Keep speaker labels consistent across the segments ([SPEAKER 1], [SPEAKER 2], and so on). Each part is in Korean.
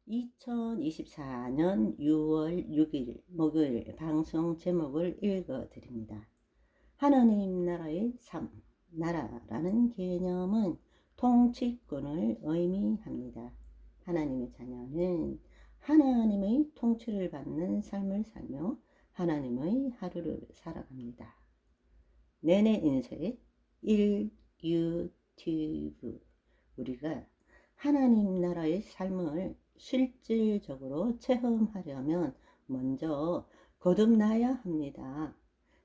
[SPEAKER 1] 2024년 6월 6일 목요일 방송 제목을 읽어드립니다. 하나님 나라의 삶, 나라라는 개념은 통치권을 의미합니다. 하나님의 자녀는 하나님의 통치를 받는 삶을 살며 하나님의 하루를 살아갑니다. 내내 인생 1유튜브 우리가 하나님 나라의 삶을 실질적으로 체험하려면 먼저 거듭나야 합니다.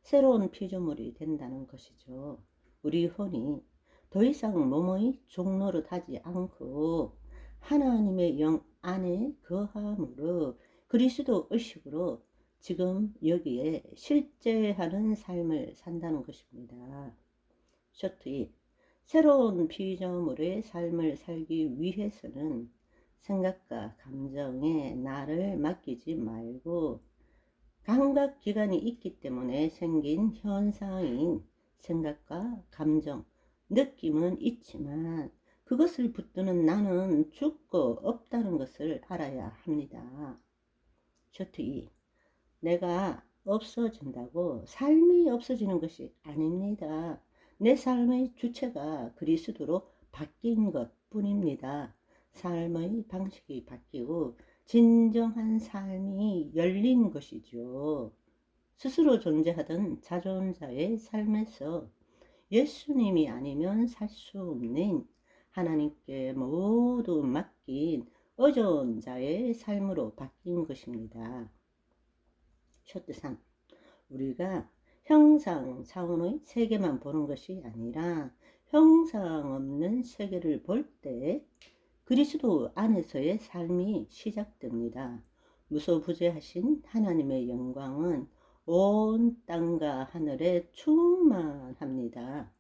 [SPEAKER 1] 새로운 피조물이 된다는 것이죠. 우리 혼이 더 이상 몸의 종노릇 하지 않고 하나님의 영 안에 거함으로 그리스도 의식으로 지금 여기에 실제하는 삶을 산다는 것입니다. 쇼트잇 새로운 피조물의 삶을 살기 위해서는 생각과 감정에 나를 맡기지 말고 감각기관이 있기 때문에 생긴 현상인 생각과 감정, 느낌은 있지만 그것을 붙드는 나는 죽고 없다는 것을 알아야 합니다. 쇼트잇 내가 없어진다고 삶이 없어지는 것이 아닙니다. 내 삶의 주체가 그리스도로 바뀐 것 뿐입니다. 삶의 방식이 바뀌고 진정한 삶이 열린 것이죠. 스스로 존재하던 자존자의 삶에서 예수님이 아니면 살 수 없는 하나님께 모두 맡긴 의존 자의 삶으로 바뀐 것입니다. 쇼트 3 우리가 형상 차원의 세계만 보는 것이 아니라 형상 없는 세계를 볼 때 그리스도 안에서의 삶이 시작됩니다. 무소부재하신 하나님의 영광은 온 땅과 하늘에 충만합니다.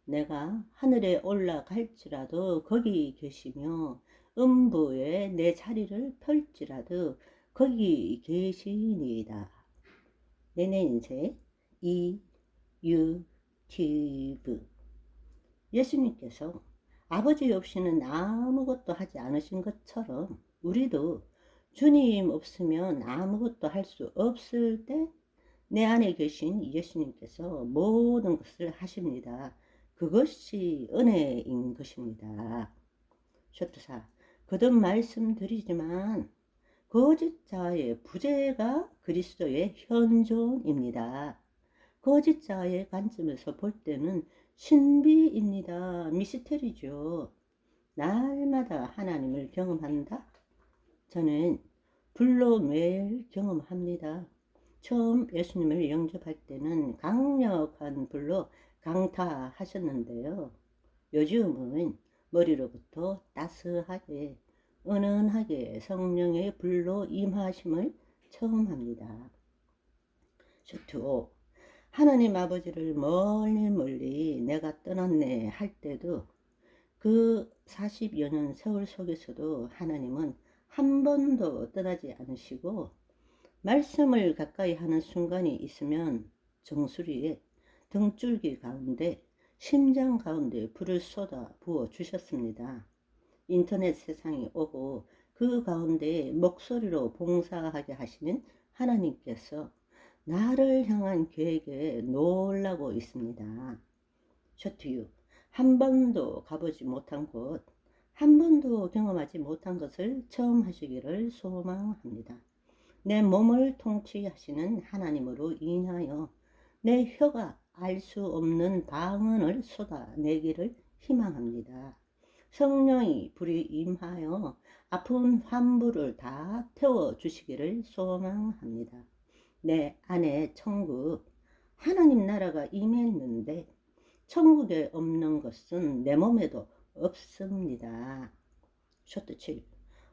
[SPEAKER 1] 내가 하늘에 올라갈지라도 거기 계시며 음부에 내 자리를 펼지라도 거기 계시니이다. 내내 인생 유튜브 예수님께서 아버지 없이는 아무것도 하지 않으신 것처럼 우리도 주님 없으면 아무것도 할 수 없을 때 내 안에 계신 예수님께서 모든 것을 하십니다. 그것이 은혜인 것입니다. 쇼트사 거듭 말씀드리지만 거짓자의 부재가 그리스도의 현존입니다. 거짓자의 관점에서 볼 때는 신비입니다. 미스테리죠. 날마다 하나님을 경험한다? 저는 불로 매일 경험합니다. 처음 예수님을 영접할 때는 강력한 불로 강타하셨는데요. 요즘은 머리로부터 따스하게 은은하게 성령의 불로 임하심을 처음 합니다. 쇼트 5 하나님 아버지를 멀리 내가 떠났네 할 때도 그 40여 년 세월 속에서도 하나님은 한 번도 떠나지 않으시고 말씀을 가까이 하는 순간이 있으면 정수리에 등줄기 가운데 심장 가운데 불을 쏟아 부어 주셨습니다. 인터넷 세상이 오고 그 가운데 목소리로 봉사하게 하시는 하나님께서 나를 향한 계획에 놀라고 있습니다. 쇼트6 한 번도 가보지 못한 곳, 한 번도 경험하지 못한 것을 처음 하시기를 소망합니다. 내 몸을 통치하시는 하나님으로 인하여 내 혀가 알 수 없는 방언을 쏟아내기를 희망합니다. 성령이 불이 임하여 아픈 환부를 다 태워주시기를 소망합니다. 내 안에 천국, 하나님 나라가 임했는데 천국에 없는 것은 내 몸에도 없습니다. 쇼트 7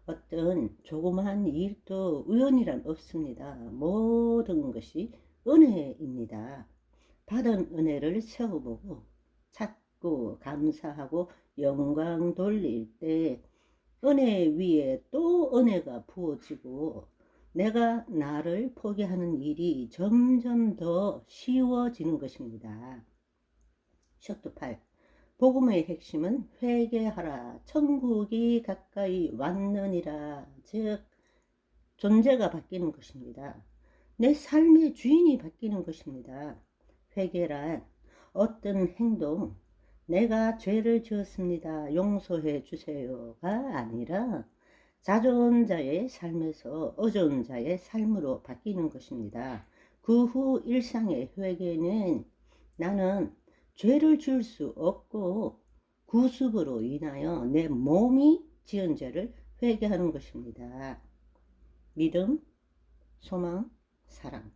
[SPEAKER 1] 어떤 조그마한 일도 우연이란 없습니다. 모든 것이 은혜입니다. 받은 은혜를 세워보고 찾고 감사하고 영광 돌릴 때 은혜 위에 또 은혜가 부어지고 내가 나를 포기하는 일이 점점 더 쉬워지는 것입니다. 쇼트 8 복음의 핵심은 회개하라 천국이 가까이 왔느니라. 즉 존재가 바뀌는 것입니다. 내 삶의 주인이 바뀌는 것입니다. 회개란 어떤 행동, 내가 죄를 지었습니다, 용서해 주세요가 아니라 자존자의 삶에서 어존자의 삶으로 바뀌는 것입니다. 그 후 일상의 회개는 나는 죄를 지을 수 없고 구습으로 인하여 내 몸이 지은 죄를 회개하는 것입니다. 믿음, 소망, 사랑.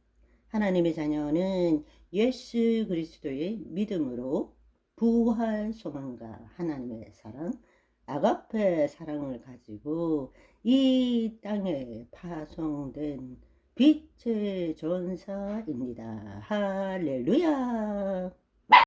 [SPEAKER 1] 하나님의 자녀는 예수 그리스도의 믿음으로 부활 소망과 하나님의 사랑, 아가페 사랑을 가지고 이 땅에 파송된 빛의 전사입니다. 할렐루야.